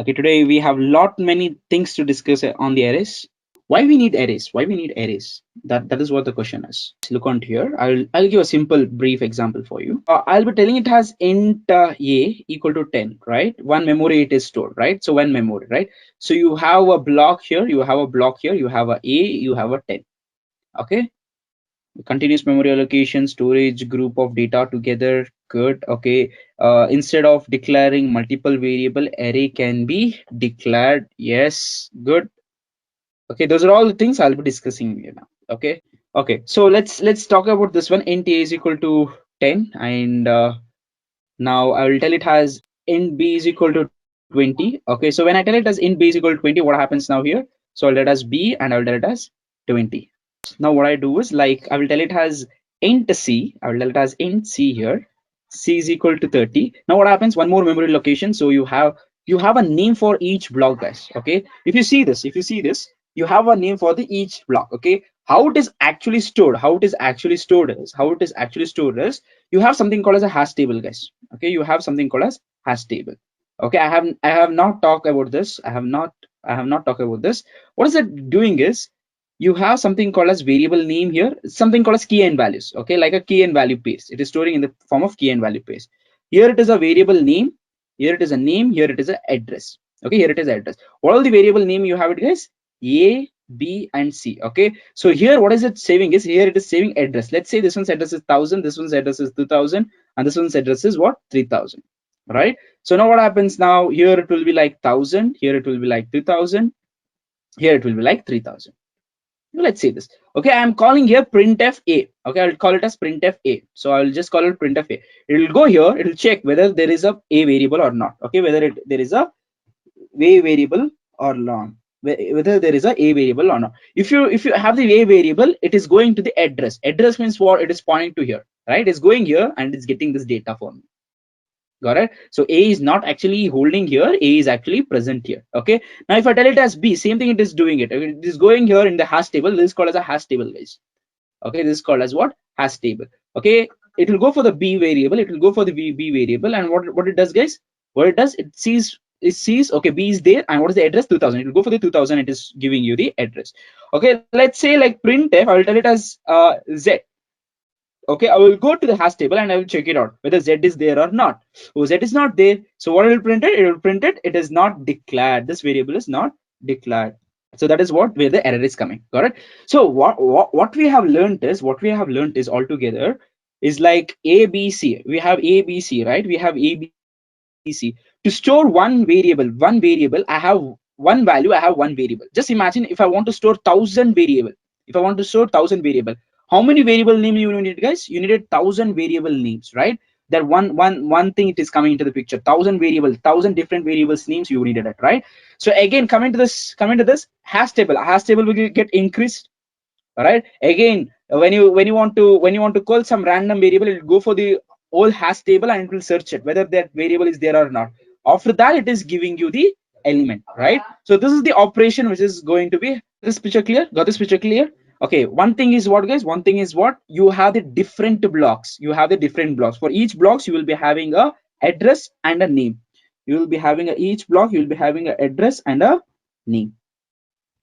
Okay, today we have many things to discuss on the arrays. Why we need arrays? Why we need arrays? That is what the question is. Look on here. I'll give a simple brief example for you. I'll be telling it has int a equal to 10, right? One memory it is stored, right? So one memory, right? So you have a block here, you have a block here, you have a you have a 10. Okay. Continuous memory allocation, storage group of data together. Good. Okay. Instead of declaring multiple variable, array can be declared. Yes. Good. Okay, those are all the things I'll be discussing here now. Okay. Okay, so let's talk about this one. Int a is equal to 10, and now I will tell it has int b is equal to 20. Okay, so when I tell it as int b is equal to 20, what happens now here? So I'll tell it as b and I'll tell it as 20. Now what I do is, like, I will tell it has int c. I will tell it as int c here. C is equal to 30. Now what happens? One more memory location. So you have a name for each block, guys. Okay. If you see this, you have a name for the each block. Okay. How it is actually stored? How it is actually stored is you have something called as a hash table, guys. Okay. You have something called as hash table. Okay. I have not talked about this. I have not talked about this. What is it doing is, you have something called as variable name here, something called as key and values. Okay, like a key and value paste. It is storing in the form of key and value paste. Here it is a variable name, here it is a name, here it is an address. Okay, here it is address. What all the variable name you have it, guys? A, B, and C. Okay, so here what is it saving is, here it is saving address. Let's say this one's address is 1000, this one's address is 2000, and this one's address is what? 3000. Right? So now what happens now? Here it will be like 1000, here it will be like 2000, here it will be like 3000. Let's see this. Okay, I'm calling here printf a. Okay, I'll call it as printf a. So I'll just call it printf a. It will go here, it will check whether there is a variable or not. Okay, whether there is a variable or not, whether there is a variable or not. If you have the variable, it is going to the address. Address means what? It is pointing to here, right? It's going here and it's getting this data for me. Got it? So a is not actually holding here, a is actually present here. Okay, now if I tell it as b, same thing, it is doing it. It is going here in the hash table. This is called as a hash table, guys. Okay, this is called as what? Hash table. Okay, it will go for the b variable, it will go for the b variable, and what it does, guys? What it does, it sees okay, b is there, and what is the address? 2000. It will go for the 2000. It is giving you the address. Okay, let's say like printf, I will tell it as z. Okay, I will go to the hash table and I will check it out whether z is there or not. Oh, z is not there. So what it will print it? It will print it. It is not declared. This variable is not declared. So that is where the error is coming. Got it? So what we have learned is altogether is like A, B, C. We have A, B, C, right? We have A, B, C. To store one variable, I have one value, I have one variable. Just imagine if I want to store 1000 variable. If I want to store 1000 variable, how many variable names you need, guys? You needed 1000 variable names, right? That one thing it is coming into the picture. 1000 variable, 1000 different variables names you needed it, right? So again, coming to this hash table. A hash table will get increased. All right. Again, when you want to call some random variable, it will go for the whole hash table and it will search it whether that variable is there or not. After that, it is giving you the element, right? So this is the operation which is going to be. This picture clear? Got this picture clear? Okay, one thing is what, guys? One thing is what? You have the different blocks. You have the different blocks. For each blocks, you will be having a address and a name. You will be having each block, you will be having an address and a name.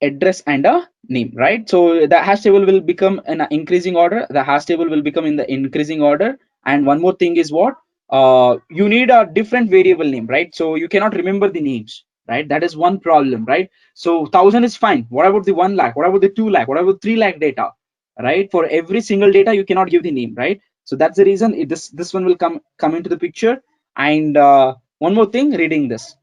Address and a name, right? So the hash table will become in an increasing order. The hash table will become in the increasing order. And one more thing is what? You need a different variable name, right? So you cannot remember the names, right? That is one problem, right? So 1000 is fine. What about the 1 lakh? What about the 2 lakh? What about 3 lakh data, right? For every single data, you cannot give the name, right? So that's the reason this one will come into the picture. And one more thing, reading this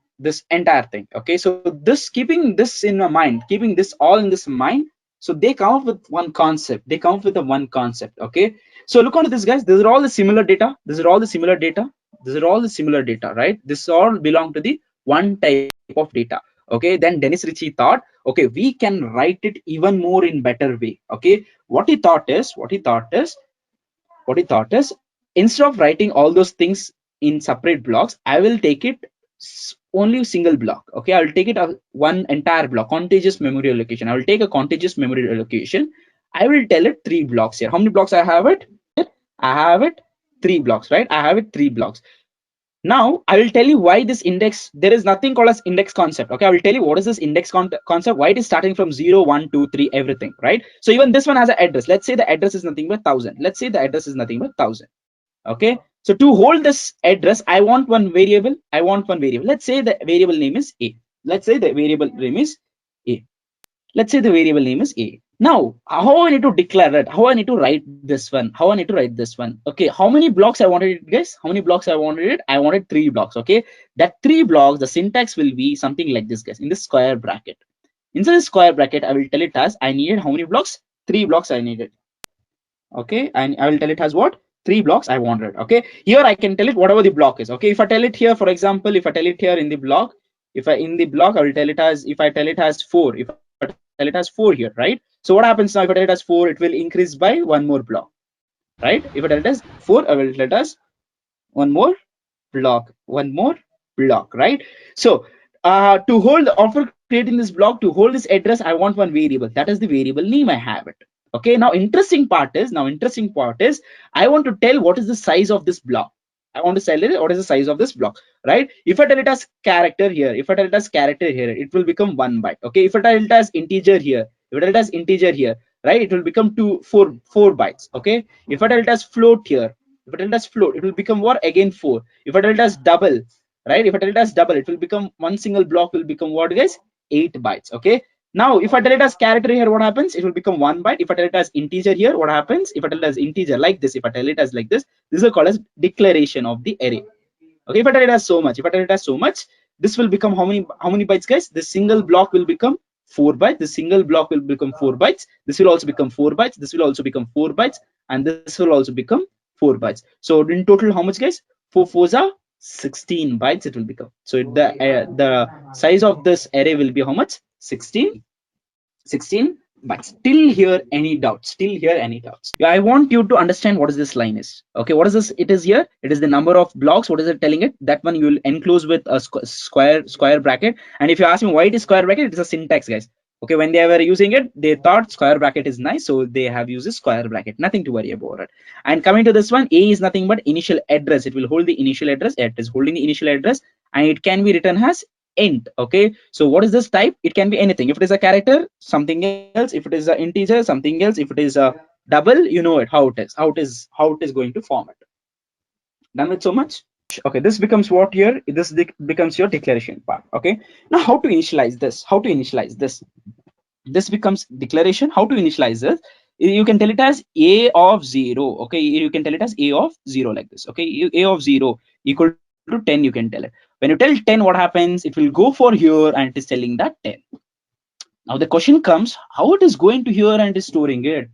entire thing. Okay, so this, keeping this in my mind, keeping this all in this mind, so they come up with one concept. Okay, so look onto this, guys. These are all the similar data. Right? This all belong to the one type of data. Okay, then Dennis Ritchie thought, okay, we can write it even more in better way. Okay, what he thought is instead of writing all those things in separate blocks, I will take it only single block. Okay, I'll take it one entire block, contiguous memory allocation. I will take a contiguous memory allocation. I will tell it 3 blocks here. How many blocks I have it? I have it 3 blocks, right? I have it 3 blocks. Now I will tell you why this index, there is nothing called as index concept. Okay, I will tell you what is this index concept, why it is starting from 0, 1, 2, 3, everything, right? So even this one has an address. Let's say the address is nothing but 1000. Let's say the address is nothing but 1000. Okay, so to hold this address, I want one variable. Let's say the variable name is a. Let's say the variable name is a. Let's say the variable name is a. Now how I need to declare it, how I need to write this one, okay, how many blocks I wanted it, guys? How many blocks I wanted it? I wanted 3 blocks. Okay, that 3 blocks, the syntax will be something like this, guys, in the square bracket. Inside the square bracket, I will tell it as I needed how many blocks? 3 blocks I needed. Okay, and I will tell it as what? 3 blocks I wanted. Okay, here I can tell it whatever the block is. Okay, if I tell it here, for example, if I tell it here in the block, I will tell it as, if I tell it as 4, if I tell it as 4 here, right? So what happens now? If I tell it as 4, it will increase by one more block, right? If I tell it as 4, I will tell it as one more block, right? So to hold, after creating this block, to hold this address, I want one variable. That is the variable name I have it. Okay, now interesting part is I want to tell what is the size of this block. I want to tell it what is the size of this block, right? If I tell it as character here, it will become 1 byte. Okay, if I tell it as integer here, right, it will become 4 bytes. Okay, if I tell it as float here, it will become what? Again 4. If I tell it as double, right, it will become, one single block will become what, guys? 8 bytes. Okay, now if I tell it as character here, what happens? It will become 1 byte. If I tell it as integer here, what happens? If I tell it as integer like this, if I tell it as like this is called as declaration of the array. Okay, if I tell it as so much, this will become how many bytes, guys? This single block will become 4 bytes. This single block will become 4 bytes. This will also become 4 bytes. This will also become 4 bytes, and this will also become 4 bytes. So in total, how much, guys? 4 fours are 16 bytes. It will become. So the size of this array will be how much? 16 bytes. Till here, any doubts? Yeah, I want you to understand what is this line is. Okay, what is this? It is here. It is the number of blocks. What is it telling it? That one you will enclose with a square bracket. And if you ask me why it is square bracket, it is a syntax, guys. Okay, when they were using it, they thought square bracket is nice, so they have used a square bracket. Nothing to worry about it. And coming to this one, a is nothing but initial address. It will hold the initial address. It is holding the initial address, and it can be written as int. Okay, so what is this type? It can be anything. If it is a character, something else. If it is an integer, something else. If it is a double, you know it, how it is going to format. Done with so much? Okay, this becomes what here? This becomes your declaration part. Okay, now how to initialize this? This becomes declaration. How to initialize this? You can tell it as a of 0. Okay, you can tell it as a of 0 like this. Okay, a of 0 equal to 10. You can tell it. When you tell 10, what happens? It will go for here, and it is telling that 10. Now the question comes, how it is going to here and is storing it?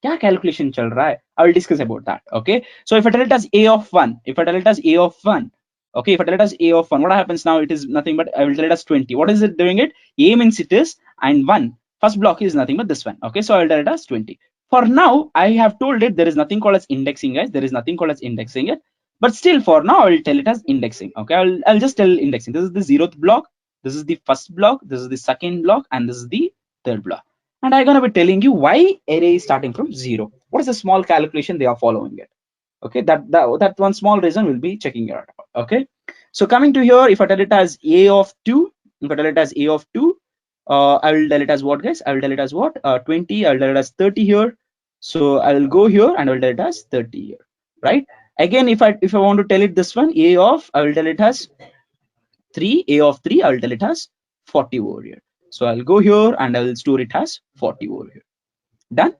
क्या calculation चल रहा है? I will discuss about that. Okay, so if I tell it as a of 1, okay, if I tell it as a of 1, what happens now? It is nothing but, I will tell it as 20. What is it doing it? A means it is, and 1, first block is nothing but this one. Okay, so I will tell it as 20. For now, I have told it there is nothing called as indexing, guys. There is nothing called as indexing it, but still for now I will tell it as indexing. Okay, I'll just tell indexing. This is the 0th block, this is the first block, this is the second block, and this is the third block. And I'm gonna be telling you why array is starting from 0. What is the small calculation they are following it? Okay, that one small reason we'll be checking it out. Okay, so coming to here, if I tell it as a of 2, I will tell it as what, guys? I will tell it as what? 20. I will tell it as 30 here. So I will go here and I will tell it as 30 here, right? Again, if I want to tell it this one, a of, I will tell it as 3, a of 3, I will tell it as 40 over here. So I'll go here and I will store it as 40 over here. Done.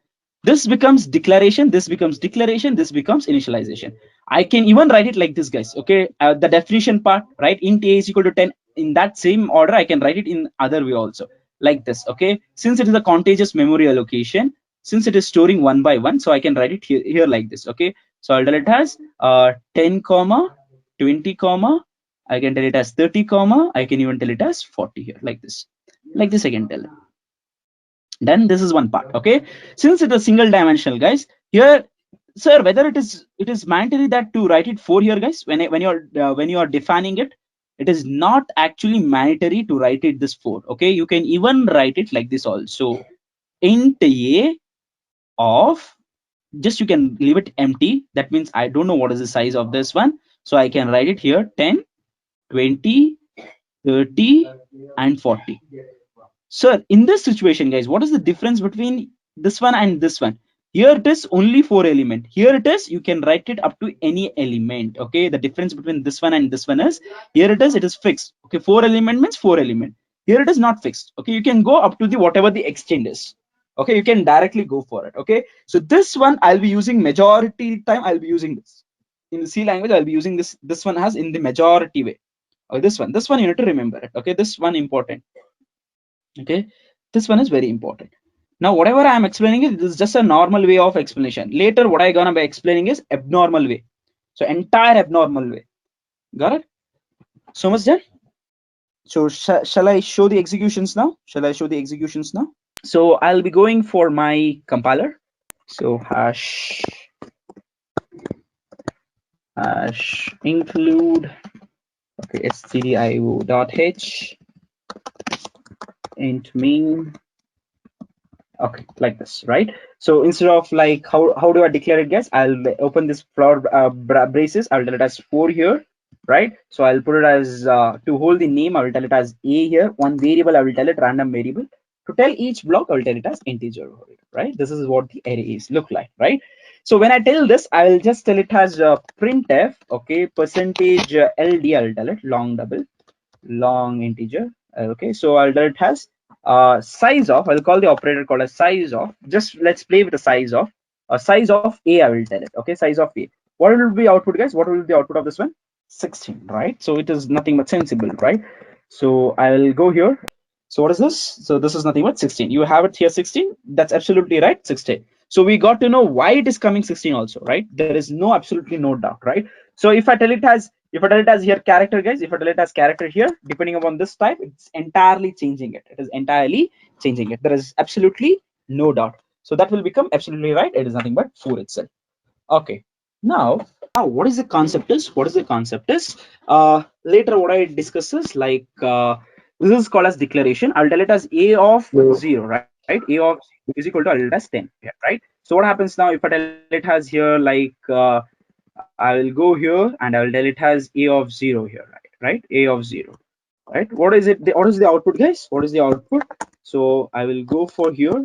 This becomes declaration, this becomes initialization. I can even write it like this, guys. Okay, the definition part, right? Int a is equal to 10. In that same order, I can write it in other way also, like this. Okay, since it is a contiguous memory allocation, since it is storing 1 by 1, so I can write it here like this. Okay, so I'll tell it as 10 comma 20 comma, I can tell it as 30 comma, I can even tell it as 40 here, like this I can tell it. Then this is one part. Okay, since it is single dimensional, guys, here, sir, whether it is mandatory that to write it 4 here, guys, when you are defining it, it is not actually mandatory to write it this 4. Okay, you can even write it like this also, int a of, just you can leave it empty. That means I don't know what is the size of this one, So I can write it here 10, 20, 30, and 40. Sir, in this situation, guys, what is the difference between this one and this one? Here it is only 4 element. Here it is, you can write it up to any element. Okay, the difference between this one and this one is, here it is fixed. Okay, 4 element means 4 element. Here it is not fixed. Okay, you can go up to the whatever the extent is. Okay, you can directly go for it. Okay, so this one I'll be using majority time. I'll be using this in the C language. I'll be using this one as in the majority way. Okay, this one you need to remember it. Okay, this one important. Okay, this one is very important. Now whatever I am explaining is just a normal way of explanation. Later what I gonna be explaining is abnormal way. So entire abnormal way. Got it? So much done. So shall I show the executions now? Shall I show the executions now? So I'll be going for my compiler. So hash include, okay, stdio.h int mean. Okay, like this, right? So instead of like how do I declare it, guys? I'll open this flower braces. I'll tell it as 4 here, right? So I'll put it as to hold the name. I will tell it as a here. One variable I will tell it random variable. To tell each block I will tell it as integer, right? This is what the array is look like, right? So when I tell this, I will just tell it as printf, okay, percentage ld. I'll tell it long integer. Okay, so I'll tell it has size of, I'll call the operator called a size of, just let's play with the size of a. I will tell it, okay, size of a. What will be output, guys? What will be the output of this one? 16, right? So it is nothing but sensible, right? So I will go here. So what is this? So this is nothing but 16. You have it here 16. That's absolutely right, 16. So we got to know why it is coming 16 also, right? There is no absolutely no doubt, right? So if I tell it as here character, guys, if I tell it as character here, depending upon this type, it's entirely changing it. It is entirely changing it. There is absolutely no doubt. So that will become absolutely right. It is nothing but 4 itself. Okay. Now what is the concept is? What is the concept is? Later what I discuss is like this is called as declaration. I'll tell it as a of 0, right? A of is equal to, I'll tell it as 10, yeah, right? So what happens now if I tell it has here like I will go here and I will tell it has a of 0 here, right? A of 0, right? What is it? What is the output, guys? What is the output? So I will go for here.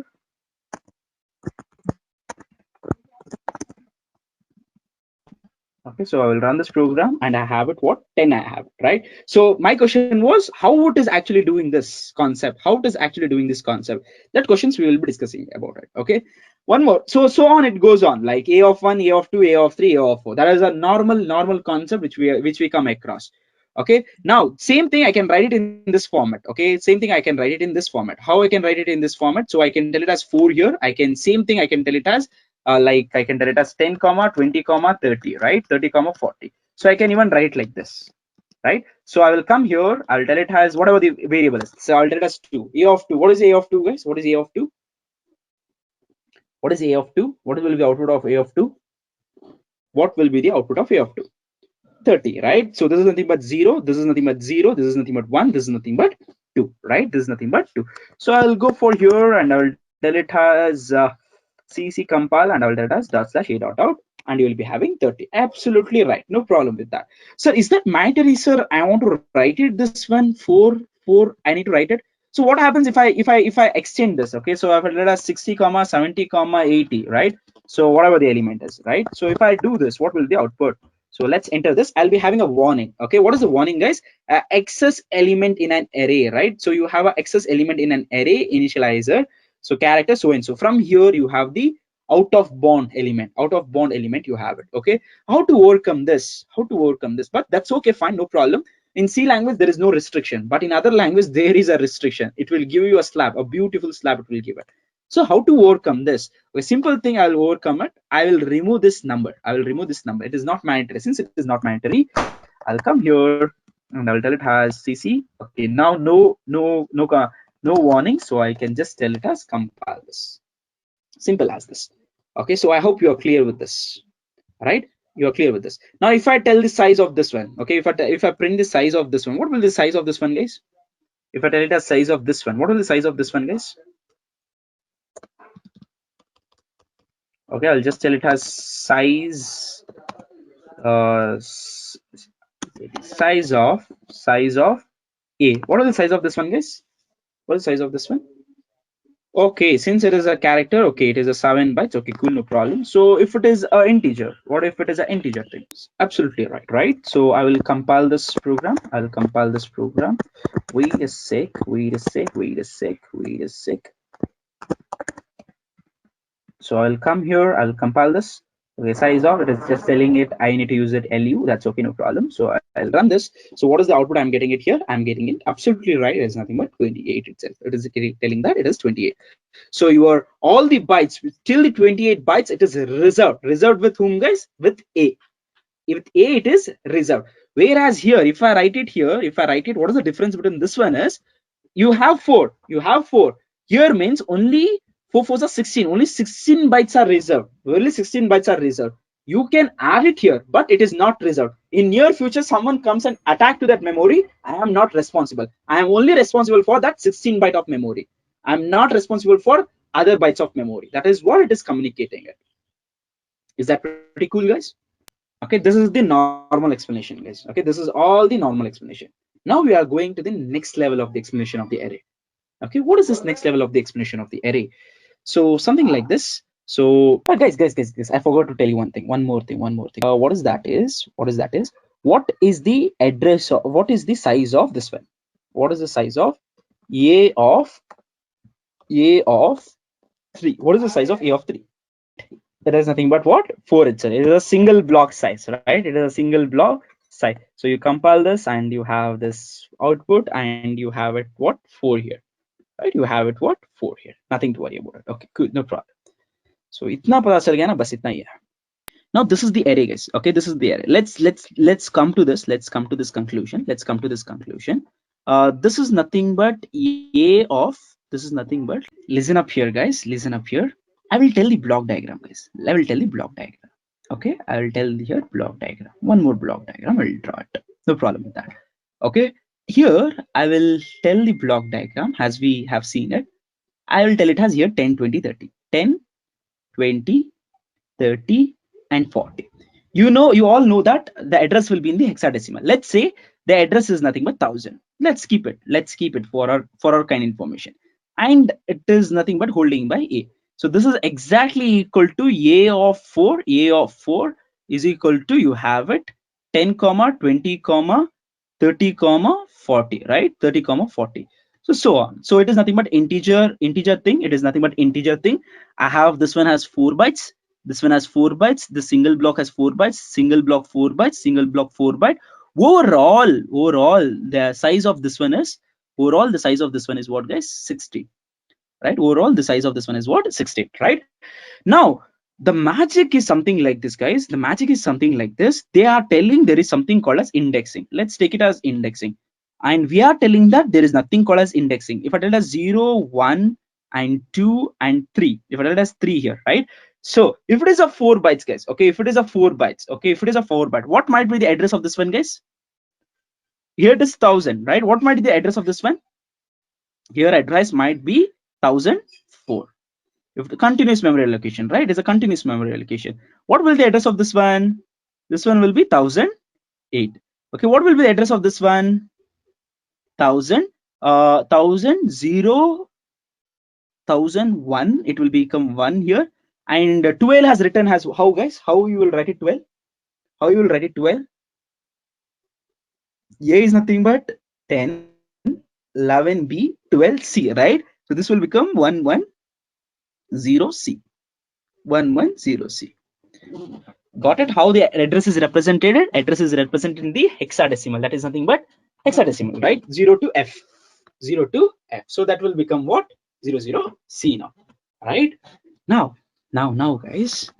Okay, so I will run this program and I have it what 10 I have, right? So my question was how it is actually doing this concept, how it is actually doing this concept. That questions we will be discussing about it. Okay, one more. So on it goes on, like a of 1, a of 2, a of 3, a of 4. That is a normal concept which we come across. Okay, now same thing I can write it in this format. Okay, same thing I can write it in this format. How I can write it in this format? So I can tell it as 4 here. I can same thing I can tell it as like I can tell it as 10 comma 20 comma 30, right? 30 comma 40. So I can even write like this, right? So I will come here, I'll tell it has whatever the variable is. So I'll tell it as 2, a of 2. What is a of 2, guys? What is a of 2? What is a of 2? What will be the output of a of 2? What will be the output of a of 2? 30, right? So this is nothing but 0, this is nothing but 0, this is nothing but 1, this is nothing but 2, right? This is nothing but 2. So I'll go for here and I'll tell it has cc compile and I'll tell it as /a.out and you will be having 30. Absolutely right, no problem with that. Sir, is that mandatory, sir? I want to write it this one 4 I need to write it. So what happens if I extend this? Okay, so I've tell it as 60 comma 70 comma 80, right? So whatever the element is, right? So if I do this, what will the output? So let's enter this. I'll be having a warning. Okay, what is the warning, guys? Excess element in an array, right? So you have an excess element in an array initializer. So character so and so. From here you have the out of bound element. Out of bound element you have it. Okay. How to overcome this? How to overcome this? But that's okay, fine, no problem. In C language there is no restriction, but in other language there is a restriction. It will give you a slab, a beautiful slab it will give it. So how to overcome this? A simple thing I will overcome it. I will remove this number. I will remove this number. It is not mandatory. Since it is not mandatory, I'll come here and I'll tell it has CC. Okay, now no warning. So I can just tell it as compile this. Simple as this. Okay, so I hope you are clear with this, right? You are clear with this. Now, if I tell the size of this one, okay, if I print the size of this one, what will the size of this one, guys? If I tell it as size of this one, what will the size of this one, guys? Okay, I'll just tell it has size size of a. What is the size of this one, guys? What is the size of this one? Okay, since it is a character, okay, it is a 7 bytes. Okay, cool, no problem. So if it is an integer, what if it is an integer thing? Absolutely right, right? So I will compile this program. I will compile this program. Wait a sec, wait a sec, wait a sec, wait a sec. So I'll come here, I'll compile this. Okay, size of it is just telling it I need to use it LU. That's okay, no problem. So I'll run this. So what is the output I'm getting it here? I'm getting it absolutely right. It's nothing but 28 itself. It is telling that it is 28. So your all the bytes till the 28 bytes, it is reserved. Reserved with whom, guys? With A. With A, it is reserved. Whereas here, if I write it here, if I write it, what is the difference between this one is you have 4. You have 4. Here means only 4 4s are 16. Only 16 bytes are reserved. Only 16 bytes are reserved. You can add it here, but it is not reserved. In near future, someone comes and attack to that memory. I am not responsible. I am only responsible for that 16 byte of memory. I'm not responsible for other bytes of memory. That is what it is communicating it. Is that pretty cool, guys? Okay, this is the normal explanation, guys. Okay, this is all the normal explanation. Now we are going to the next level of the explanation of the array. Okay, what is this next level of the explanation of the array? So something like this. So guys, I forgot to tell you one more thing. What is that is what is the address of, what is the size of this one? What is the size of a of 3? What is the size of a of 3? It is nothing but what? 4 itself. It is a single block size, right? It is a single block size. So you compile this and you have this output and you have it what? 4 here, right? You have it what? 4 here. Nothing to worry about it. Okay, good, no problem. So itna pata chal gaya na, bas itna hi hai. Now this is the array, guys. Okay, this is the array. Let's come to this. Let's come to this conclusion. Let's come to this conclusion. This is nothing but a of, this is nothing but, listen up here, guys. Listen up here. I will tell the block diagram, guys. I will tell the block diagram. Okay, I will tell here block diagram. One more block diagram. I will draw it. No problem with that. Okay, here I will tell the block diagram as we have seen it. I will tell it has here 10, 20, 30. 10, 20, 30, and 40. You all know that the address will be in the hexadecimal. Let's say the address is nothing but 1000. Let's keep it for our kind information, and it is nothing but holding by a. So this is exactly equal to a of 4. A of 4 is equal to, you have it, 10 comma 20 comma 30 comma 40, right? 30 comma 40. So on. So it is nothing but integer thing. It is nothing but integer thing. I have this one has 4 bytes. This one has 4 bytes. The single block has 4 bytes. Single block 4 bytes. Single block 4 byte. Overall, the size of this one is, what, guys? 60, right? Overall, the size of this one is what? 60, right? Now, the magic is something like this, guys. The magic is something like this. They are telling there is something called as indexing. Let's take it as indexing. And we are telling that there is nothing called as indexing. If I tell it as 0, 1, and 2, and 3, if I tell it as 3 here, right? So if it is a 4 bytes, guys, okay, if it is a 4 bytes, okay, if it is a 4 byte, what might be the address of this one, guys? Here it is 1000, right? What might be the address of this one? Here address might be 1004. If the continuous memory allocation, right? It's a continuous memory allocation. What will the address of this one? This one will be 1008. Okay, what will be the address of this one? 1000, 1001. It will become 1 here. And 12 has written as how, guys? How you will write it 12? How you will write it 12? A is nothing but 10, 11B, 12C, right? So this will become 110C. 110C. Got it? How the address is represented? Address is represented in the hexadecimal. That is nothing but hexadecimal, right? 0 to F. 0 to F. So that will become what? 00C now, right? Now, guys.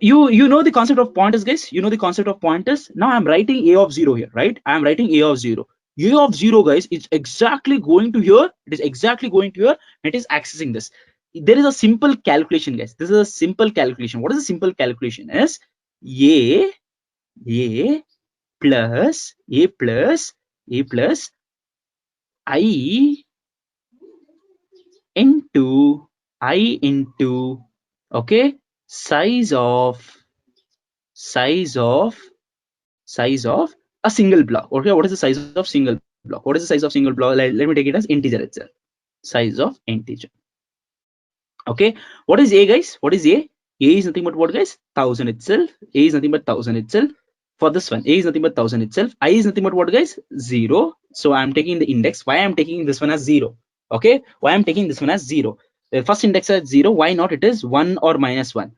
You know the concept of pointers, guys. You know the concept of pointers. Now I'm writing a of 0 here, right? I'm writing a of 0. A of 0, guys, is exactly going to here. It is exactly going to here. And it is accessing this. There is a simple calculation, guys. This is a simple calculation. What is a simple calculation? Is a plus I into okay, size of size of a single block. Okay, what is the size of single block? What is the size of single block? Let me take it as integer itself. Size of integer. Okay, what is a, guys? What is a? A is nothing but what, guys? 1000 itself. A is nothing but 1000 itself. For this one, a is nothing but 1000 itself. I is nothing but what, guys? 0. So I'm taking the index. Why I'm taking this one as 0? Okay, why I'm taking this one as 0? The first index as 0. Why not? It is 1 or minus 1.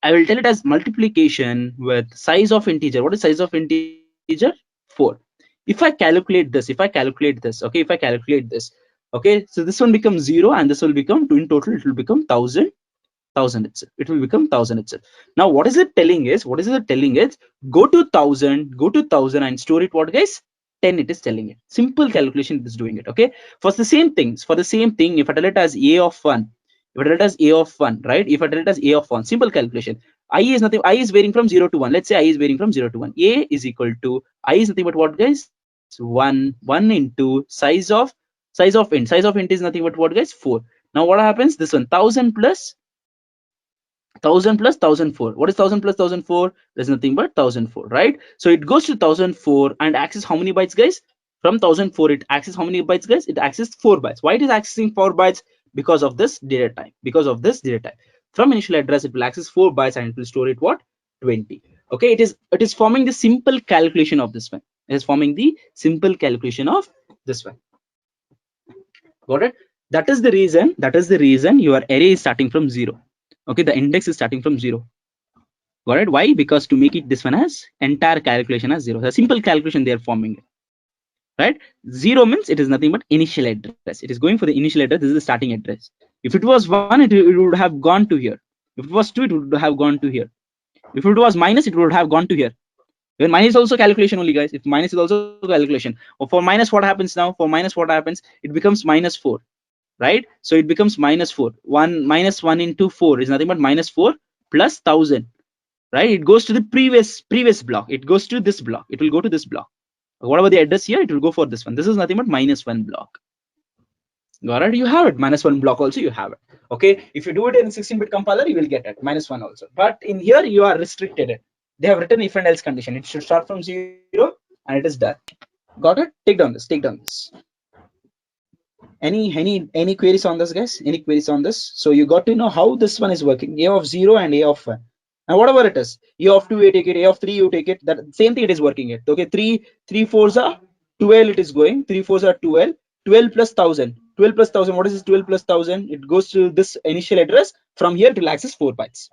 I will tell it as multiplication with size of integer. What is size of integer? 4. If I calculate this, okay, if I calculate this, okay, so this one becomes 0 and this will become 2. In total it will become 1000 itself. It will become 1000 itself. Now what is it telling is, go to 1000 and store it, what, guys? 10. It is telling it. Simple calculation it is doing it. Okay, for the same things, if I tell it as a of 1, right? If I tell it as a of 1, simple calculation. I is nothing. I is varying from 0 to 1. Let's say I is varying from 0 to 1. A is equal to I is nothing but what, guys? 1 into size of int. Size of int is nothing but what, guys? 4. Now what happens? This one 1000 plus 1004. What is 1000 plus 1004? There's nothing but 1004, right? So it goes to 1004 and access how many bytes, guys? From 1004 it accesses how many bytes, guys? It accesses 4 bytes. Why it is accessing 4 bytes? Because of this data type. From initial address it will access 4 bytes and it will store it, what? 20. Okay, it is forming the simple calculation of this one. It is forming the simple calculation of this one. Got it? That is the reason your array is starting from 0. Okay, the index is starting from 0. Got it? Why? Because to make it this one as entire calculation as 0. The simple calculation they are forming it. Right? 0 means it is nothing but initial address. It is going for the initial address. This is the starting address. If it was 1, it would have gone to here. If it was 2, it would have gone to here. If it was minus, it would have gone to here. Even minus is also calculation only, guys. If minus is also calculation. Or for minus, what happens now? For minus, what happens? It becomes minus 4. Right? So it becomes minus 4. 1 minus 1 into 4 is nothing but minus 4 plus 1000. Right? It goes to the previous block. It goes to this block. It will go to this block. Whatever the address here, it will go for this one. This is nothing but minus 1 block. Got it? You have it. Minus 1 block also you have it. Okay. If you do it in 16-bit compiler, you will get it. Minus 1 also. But in here you are restricted it. They have written if and else condition. It should start from 0 and it is done. Got it? Take down this. Any queries on this, guys? Any queries on this? So you got to know how this one is working. A of 0 and A of 1. And whatever it is, A of 2 you take it, A of 3 you take it. That same thing it is working it. Okay, 3 4s are 12. It is going 3 4s are 12. 12 plus 1000. 12 plus 1000. What is this? 12 plus 1000. It goes to this initial address. From here it will access 4 bytes.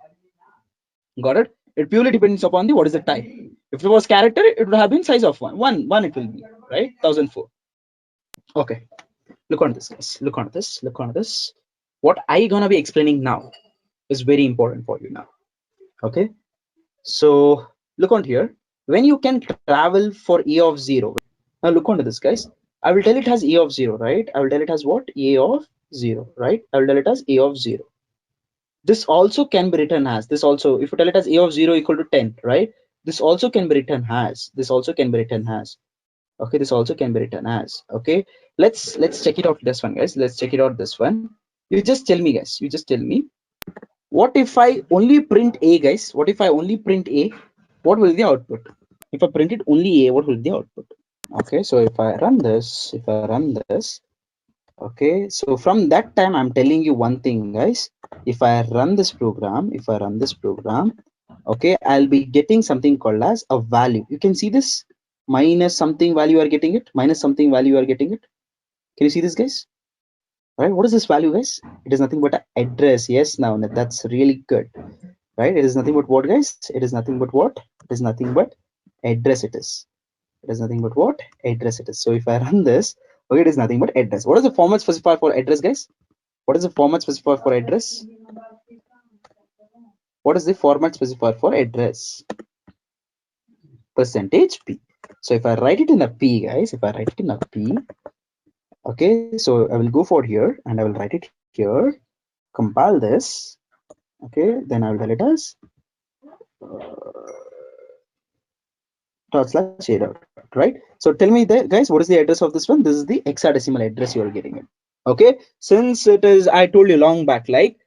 Got it? It purely depends upon the what is the type. If it was character, it would have been size of 1. 1 it will be, right? 1004. Okay. Look on this, guys. Look on this. What I gonna be explaining now is very important for you now. Okay. So look on here. When you can travel for A of 0. Now look onto this, guys. I will tell it has A of 0, right? I will tell it has what? A of 0, right? I will tell it as A of 0. This also can be written as this also. If you tell it as A of 0 equal to 10, right? This also can be written as. Okay, this also can be written as. Okay, let's check it out this one, guys. Let's check it out this one. You just tell me, guys. What if I only print A, guys? What if I only print A? What will the output? If I print it only A, what will the output? Okay, so if I run this, okay, so from that time I'm telling you one thing, guys. If I run this program, okay, I'll be getting something called as a value. You can see this minus something value you are getting it. Can you see this, guys? All right, what is this value, guys? It is nothing but an address. Yes, now that's really good, right? It is nothing but what, guys? It is nothing but what? It is nothing but address. It is nothing but what? Address. It is. So if I run this, okay, it is nothing but address. What is the format specifier for address, guys? What is the format specifier for address? Percentage P. So if I write it in a P, guys, okay, so I will go for here and I will write it here, compile this, okay, then I will tell it as /a, right? So tell me there, guys, what is the address of this one? This is the hexadecimal address you are getting it. Okay, since it is, I told you long back, like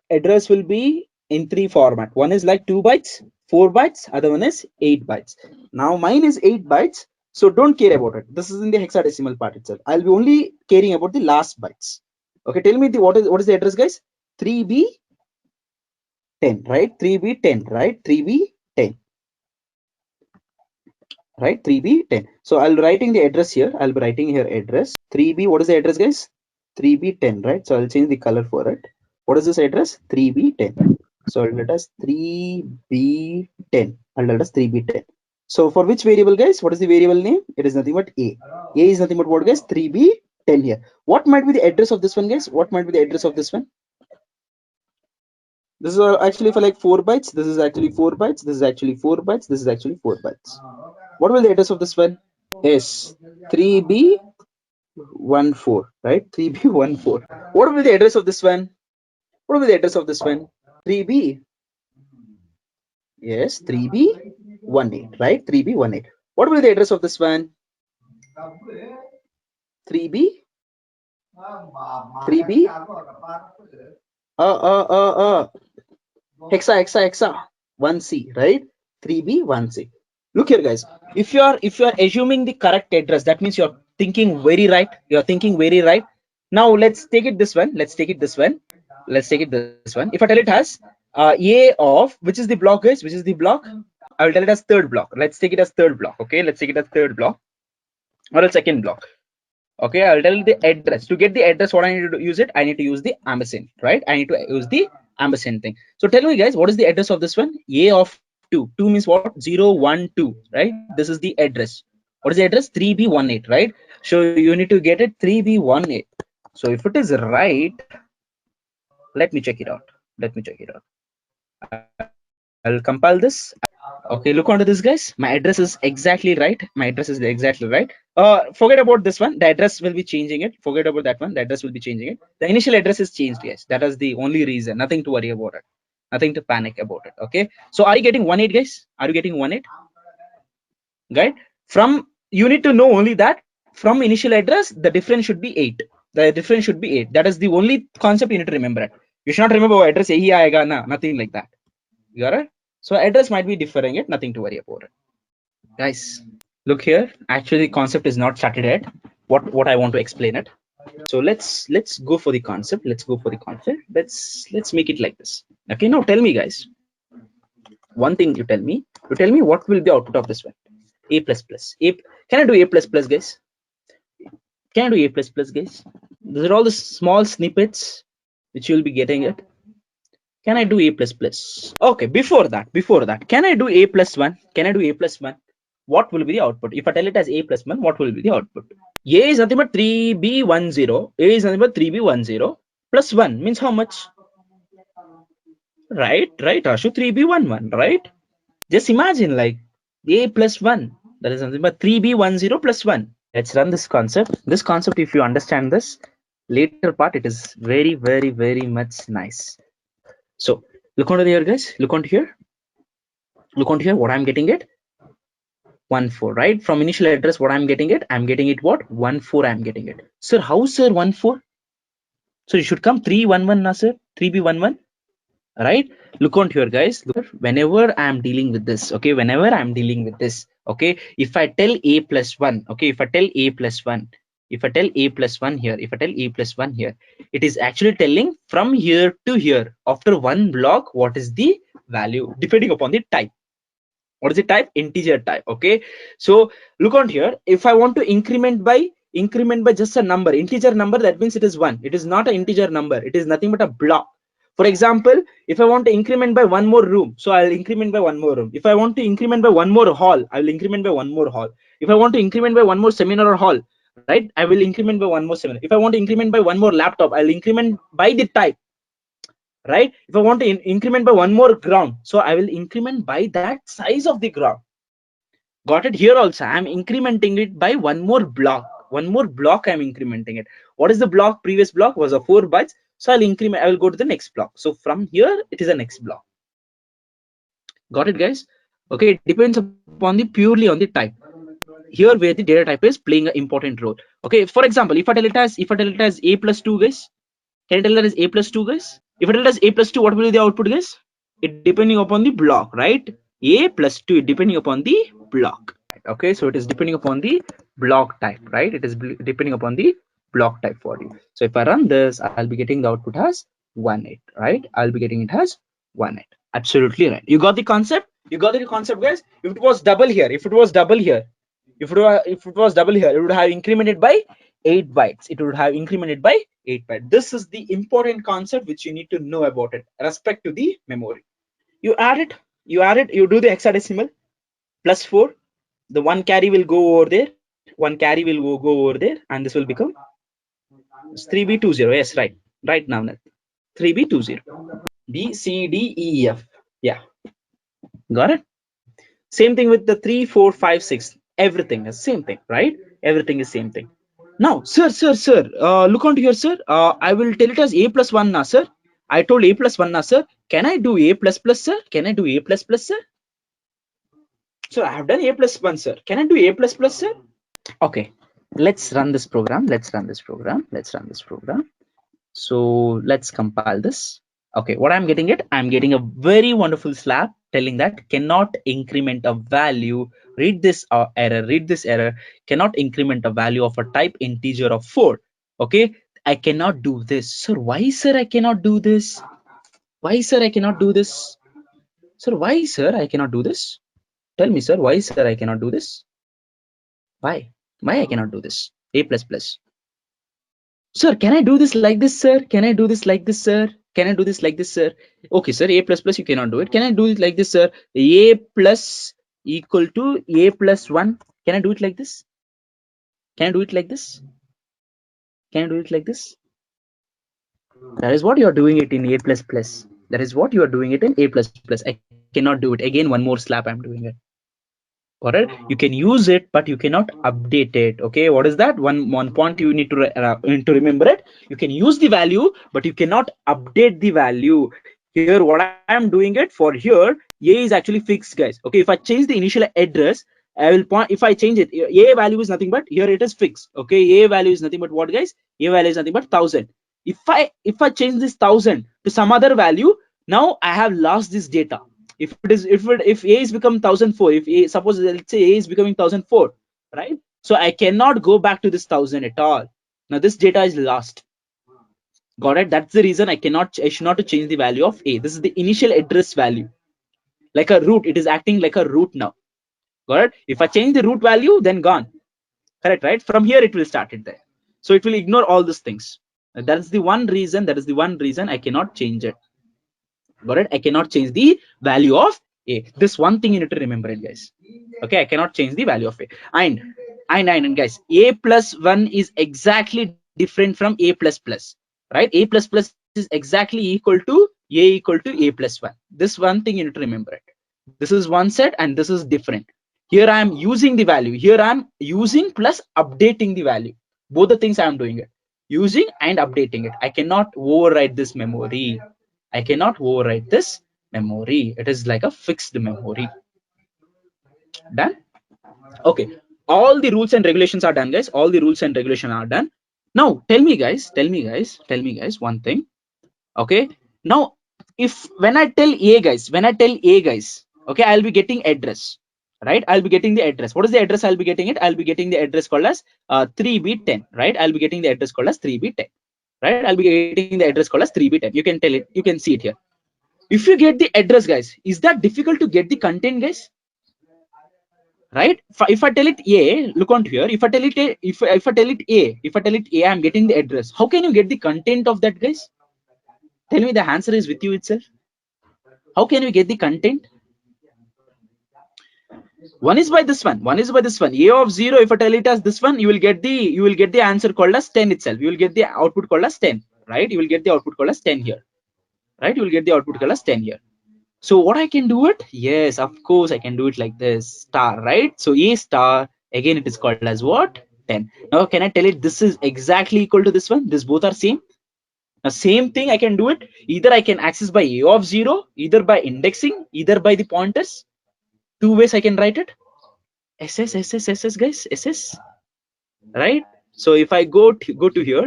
address will be in 3 format. One is like 2 bytes, 4 bytes, other one is 8 bytes. Now mine is 8 bytes, so don't care about it. This is in the hexadecimal part itself. I'll be only caring about the last bytes. Okay, tell me what is the address, guys? 3b10, right? 3b10, right? 3b10, right? 3b10. So I'll be writing the address here. I'll be writing here address 3b. What is the address, guys? 3b10, right? So I'll change the color for it. What is this address? 3b10. So let us 3b10. I'll let us 3b10. So for which variable, guys? What is the variable name? It is nothing but a. A is nothing but what, guys? 3b10 here. What might be the address of this one, guys? What might be the address of this one? This is actually for like 4 bytes. This is actually 4 bytes. This is actually 4 bytes. This is actually 4 bytes. What will the address of this one? Is 3b14, right? 3b14. What will be the address of this one? What will be the address of this one? 3b. Yes, 3b18, right? 3b18. What will be the address of this one? 3b. 3b. Hexa 1c, right? 3b1c. Look here, guys. If you are assuming the correct address, that means you're thinking very right. You're thinking very right. Now let's take it this one. Let's take it this one. Let's take it this one. If I tell it has a of, which is the block, guys? Which is the block? I will tell it as third block. Let's take it as third block. Okay, let's take it as third block or a second block. Okay, I'll tell the address. To get the address, what I need to use it? I need to use the ampersand, right? I need to use the ampersand thing. So tell me, guys, what is the address of this one? A of 2. 2 means what? 0, 1, 2, right? This is the address. What is the address? 3b18, right? So you need to get it 3b18. So if it is right, let me check it out. Let me check it out. I'll compile this. Okay, look onto this, guys. My address is exactly right. My address is exactly right. Forget about this one. The address will be changing it. Forget about that one. The address will be changing it. The initial address is changed, guys. That is the only reason. Nothing to worry about it. Nothing to panic about it. Okay. So are you getting 18, guys? Are you getting 18? Right? From you need to know only that from initial address, the difference should be 8. The difference should be 8. That is the only concept you need to remember. You should not remember address. Nothing like that. You got it? So address might be differing it, nothing to worry about it. Guys, look here. Actually, the concept is not started yet. What I want to explain it. So let's go for the concept. Let's go for the concept. Let's make it like this. Okay, now tell me, guys. One thing you tell me. You tell me what will be the output of this one. A plus plus. Can I do A plus plus, guys? Can I do A plus plus, guys? These are all the small snippets which you will be getting it. Can I do A plus plus? Okay, before that, can I do A plus 1? Can I do A plus 1? What will be the output? If I tell it as A plus 1, what will be the output? A is nothing but 3b10. A is nothing but 3b10 plus 1 means how much? Right, Ashu, 3b11, right? Just imagine like A plus 1. That is nothing but 3b10 plus 1. Let's run this concept. This concept, if you understand this, later part, it is very, very, very much nice. So look onto here, guys. Look onto here. Look onto here. What I'm getting it? 14, right? From initial address, what I'm getting it? I'm getting it what? 14. I'm getting it. Sir, how, sir? 14. So you should come 311, na sir? 3b11, right? Look onto here, guys. Look, whenever I'm dealing with this, okay. Whenever I'm dealing with this, okay. If I tell A plus 1, okay. If I tell A plus 1. If I tell A plus 1 here, if I tell A plus 1 here, it is actually telling from here to here after one block what is the value depending upon the type. What is the type? Integer type. Okay. So look on here. If I want to increment by just a number, integer number, that means it is 1. It is not an integer number. It is nothing but a block. For example, if I want to increment by one more room, so I'll increment by one more room. If I want to increment by one more hall, I will increment by one more hall. If I want to increment by one more seminar hall, right, I will increment by one more seminar. If I want to increment by one more laptop, I'll increment by the type, right? If I want to increment by one more ground, so I will increment by that size of the ground. Got it? Here also I'm incrementing it by one more block. I'm incrementing it. What is the block? Previous block was a 4 bytes, so I will go to the next block. So from here it is a next block. Got it, guys? Okay, it depends upon the purely on the type here where the data type is playing an important role. Okay, for example, if I tell it as A plus 2, guys, can I tell that as A plus 2, guys? If I tell it as A plus 2, what will be the output, guys? it depending upon the block, right? A plus 2 depending upon the block. Okay, so it is depending upon the block type, right? It is depending upon the block type for you. So if I run this, I'll be getting the output as 1.8, right? I'll be getting it as 1.8. Absolutely right. You got the concept? You got the concept, guys? If it was double here, if it was double here, if it was double here, it would have incremented by 8 bytes. It would have incremented by 8 bytes. This is the important concept which you need to know about it, respect to the memory. You add it, you do the hexadecimal plus 4. The one carry will go over there, one carry will go over there, and this will become 3B20. Yes, right now, 3B20. B, C, D, E, F. Yeah, got it. Same thing with the 3, 4, 5, 6. Everything is same thing, right? Everything is same thing. Now, sir, look onto here, sir. I will tell it as A plus 1 now, sir. I told A plus 1 now, sir. Can I do A plus plus, sir? Can I do A plus plus, sir? So I have done A plus 1, sir. Can I do A plus plus, sir? Okay, let's run this program. So let's compile this. Okay, what I'm getting it, I'm getting a very wonderful slab telling that cannot increment a value. Read this error, cannot increment a value of a type integer of 4. Okay, I cannot do this. Sir, why, sir, I cannot do this? Why, sir, I cannot do this? Sir, why, sir, I cannot do this? Tell me, sir, why, sir, I cannot do this? Why I cannot do this? A plus plus. Sir, can I do this like this, sir? Can I do this like this, sir? Can I do this like this, sir? Okay, sir, A plus plus, you cannot do it. Can I do it like this, sir? A plus equal to A plus 1. Can I do it like this? Can I do it like this? Can I do it like this? That is what you are doing it in A plus plus. That is what you are doing it in A plus plus. I cannot do it. Again, one more slap, I'm doing it. Got it? You can use it, but you cannot update it. Okay, what is that? One point you need to remember it. You can use the value, but you cannot update the value. Here, what I am doing it for here, A is actually fixed, guys. Okay, if I change the initial address, I will point. If I change it, A value is nothing but here it is fixed. Okay, A value is nothing but what, guys? A value is nothing but 1000. If I change this 1000 to some other value, now I have lost this data. If A is become 1004, if A, suppose let's say A is becoming 1004, right? So I cannot go back to this 1000 at all. Now this data is lost. Got it? That's the reason I should not change the value of A. This is the initial address value, like a root. It is acting like a root now. Got it? If I change the root value, then gone. Correct, right? From here it will start it there. So it will ignore all these things. That is the one reason. I cannot change it. Got it? I cannot change the value of A. This one thing you need to remember it, guys. Okay, I cannot change the value of A. And guys, A plus 1 is exactly different from A plus plus, right? A plus plus is exactly equal to A plus 1. This one thing you need to remember it. This is one set and this is different. Here I am using the value. Here I am using plus updating the value. Both the things I am doing it. Using and updating it. I cannot override this memory. I cannot overwrite this memory. It is like a fixed memory. Done? Okay. All the rules and regulations are done, guys. All the rules and regulations are done. Now, tell me, guys, one thing. Okay. Now, when I tell A, guys, okay, I'll be getting address, right? I'll be getting the address. What is the address I'll be getting it? I'll be getting the address called as 3B10, right? I'll be getting the address called as 3B10, right? I'll be getting the address called as 3B10. You can tell it. You can see it here. If you get the address, guys, is that difficult to get the content, guys? Right? If I tell it A, look on here. If I tell it A, if I tell it A, I'm getting the address. How can you get the content of that, guys? Tell me, the answer is with you itself. How can you get the content? One is by this one. A of 0. If I tell it as this one, you will get the answer called as 10 itself. You will get the output called as 10, right? You will get the output called as 10 here, right? You will get the output called as 10 here. So what I can do it? Yes, of course I can do it like this, star, right? So A star, again it is called as what? 10. Now can I tell it this is exactly equal to this one? This both are same. Now same thing I can do it. Either I can access by A of 0, either by indexing, either by the pointers. Two ways I can write it. SS, guys, SS, right? So if I go to here,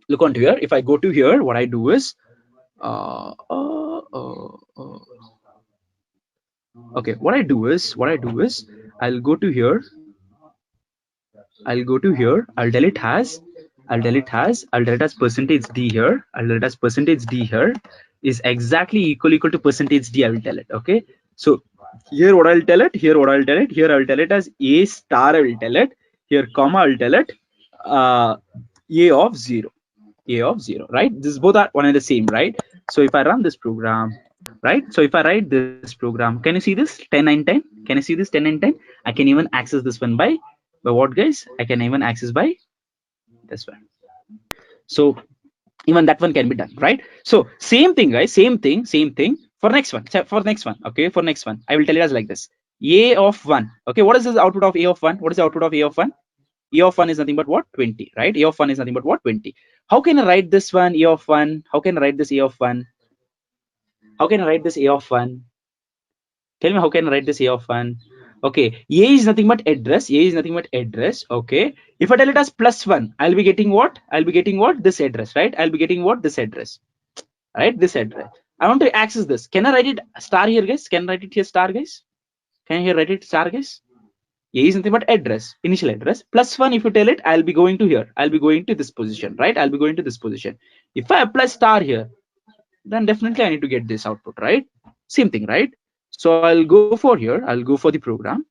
look onto here. If I go to here, what I do is Okay, what I do is I'll go to here. I'll delete as percentage d here. I'll delete as percentage d here is exactly equal to percentage d. I will tell it. Okay. So here what I'll tell it, here I'll tell it as a star. I will tell it here, comma, I'll tell it a of 0. Right? This both are one and the same, right? So if I run this program, right? So if I write this program, can you see this 10 9 10? Can you see this 10 9 10? I can even access this one by what, guys? I can even access by this one. So even that one can be done, right? So same thing, guys, same thing for next one. Okay, for next one I will tell you as like this: a of 1. Okay, what is this output of a of 1? What is the output of a of 1? A of 1 is nothing but what? 20, right? A of 1 is nothing but what? 20. How can I write this one? A of 1. How can I write this a of 1? How can I write this a of 1? Tell me, how can I write this a of 1? Okay, a is nothing but address. Okay, if I tell it as +1, I'll be getting what? This address, right? I'll be getting what? This address, right? This address. I want to access this. Can I write it star here, guys? Can I write it here star, guys? Can I here write it star, guys? A is nothing but address, initial address. +1, if you tell it, I'll be going to here. I'll be going to this position, right? I'll be going to this position. If I apply star here, then definitely I need to get this output, right? Same thing, right? So I'll go for here. I'll go for the program.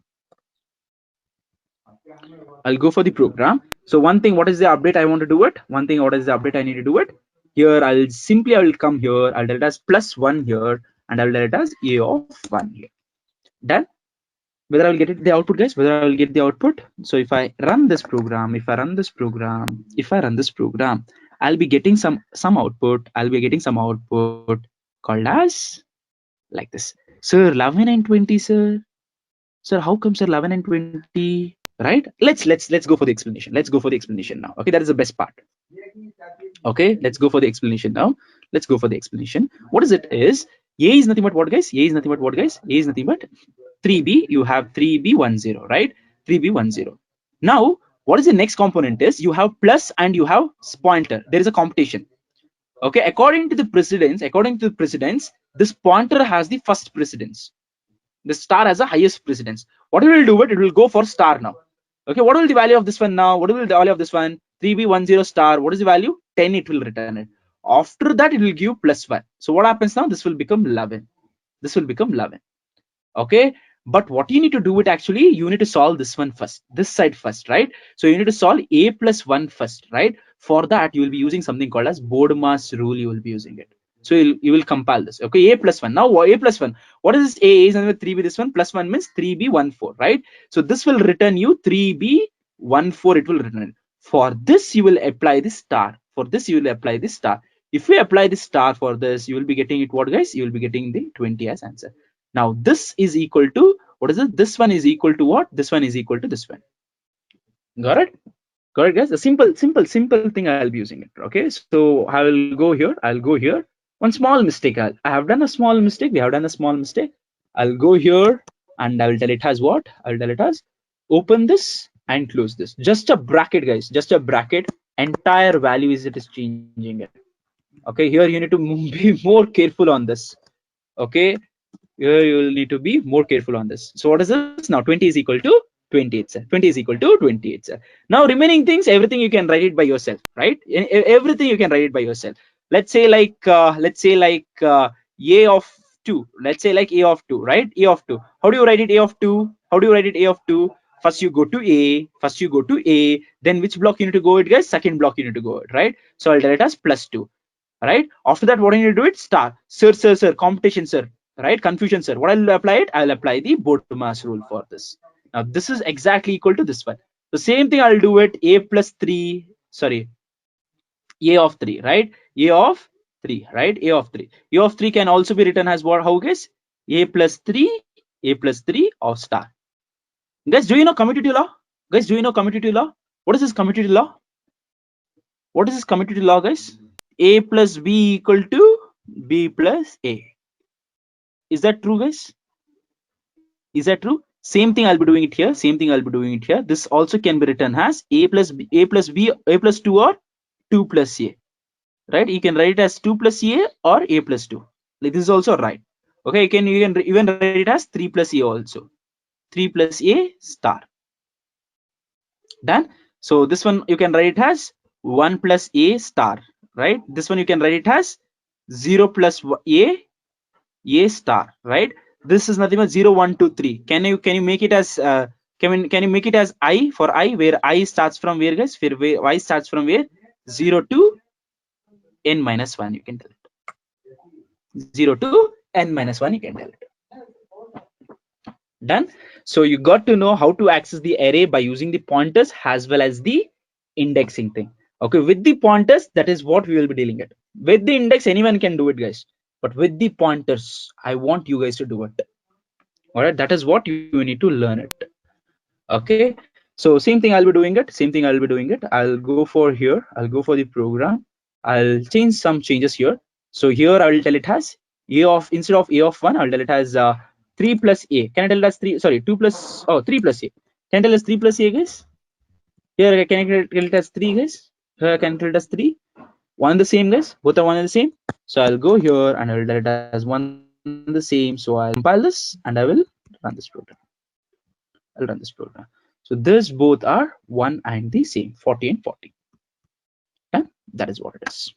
So one thing, what is the update I want to do it? One thing, what is the update I need to do it? Here, I will come here. I'll tell it as +1 here, and I'll tell it as a of 1 here. Done. Whether I will get it the output, guys, whether I will get the output. So if I run this program, I'll be getting some output. Called as like this. Sir, 11 and 20, sir. Sir, how come, sir, 11 and 20? Right? Let's go for the explanation. Let's go for the explanation now. Okay, that is the best part. Okay, let's go for the explanation now. What is it is? A is nothing but what, guys? A is nothing but 3b. You have 3b10, right? 3b10. Now, what is the next component is? You have plus and you have pointer. There is a competition. Okay, according to the precedence, this pointer has the first precedence. The star has the highest precedence. What it will do? It will go for star now. Okay, what will be the value of this one now? What will be the value of this one? 3b10 star. What is the value? 10. It will return it. After that, it will give +1. So what happens now? This will become 11. Okay, but what you need to do it actually, you need to solve this one first, this side first, right? So you need to solve a +1 first, right? For that, you will be using something called as BODMAS rule. You will be using it. So you will compile this. Okay, a +1. Now a +1. What is this? A is 3b. This one +1 means 3b14, right? So this will return you 3b14. It will return. For this, you will apply this star. If we apply this star for this, you will be getting it what, guys? You will be getting the 20 as answer. Now this is equal to what is it? This one is equal to what? This one is equal to this one. Got it? Guys? A simple thing I'll be using it. Okay, so I will go here. One small mistake. I have done a small mistake. We have done a small mistake. I'll go here and I will tell it as what? I'll tell it as open this and close this. Just a bracket, guys. Just a bracket. Entire value is it is changing it. Okay, here you need to be more careful on this. Okay, here you will need to be more careful on this. So what is this now? 20 is equal to 20 itself. 20 is equal to 20 itself. Now remaining things, everything you can write it by yourself, right? Everything you can write it by yourself. Let's say like a of 2. Let's say like a of 2, right? A of 2. How do you write it? A of 2. How do you write it? A of 2. First you go to A. Then which block you need to go it, guys? Second block you need to go it, right? So I'll tell it as +2. Right? After that, what I need to do it? Star. Sir, competition, sir. Right? Confusion, sir. What I'll apply it? I'll apply the BODMAS rule for this. Now this is exactly equal to this one. The same thing I'll do it. A of 3, right? A of 3, right? A of 3 can also be written as what? How, guys? A plus 3 of star. Guys, do you know commutative law? What is this commutative law? Guys? A plus B equal to B plus A. Is that true, guys? Is that true? Same thing I'll be doing it here. This also can be written as A plus B, A plus 2 or 2 plus A. right? You can write it as 2 plus a or a plus 2. Like this is also right. Okay, you can even write it as 3 plus a also. 3 plus a star. Done. So this one you can write it as 1 plus a star, right? This one you can write it as 0 plus a star, right? This is nothing but 0 1 2 3. Can you make it as can you make it as I for I, where I starts from where, guys? Where I starts from where? 0 to n minus 1, you can tell it. 0 to n minus 1, you can tell it. Done. So you got to know how to access the array by using the pointers as well as the indexing thing. Okay, with the pointers, that is what we will be dealing with. With the index, anyone can do it, guys, but with the pointers, I want you guys to do it. All right, that is what you need to learn it. Okay, so same thing I'll be doing it. Same thing I'll be doing it. I'll go for here. I'll go for the program. I'll change some changes here. So here I will tell it has a of, instead of a of 1, I'll tell it as 3 plus a. Can I tell it as 3? Sorry, 2 plus, oh, 3 plus a. Can I tell it as 3 plus a, guys? Here can I tell it as 3, guys? Here can I tell it as 3? One the same, guys. Both are one and the same. So I'll go here and I'll tell it as one the same. So I'll compile this and I will run this program. I'll run this program. So this both are one and the same, 40 and 40. Okay, that is what it is.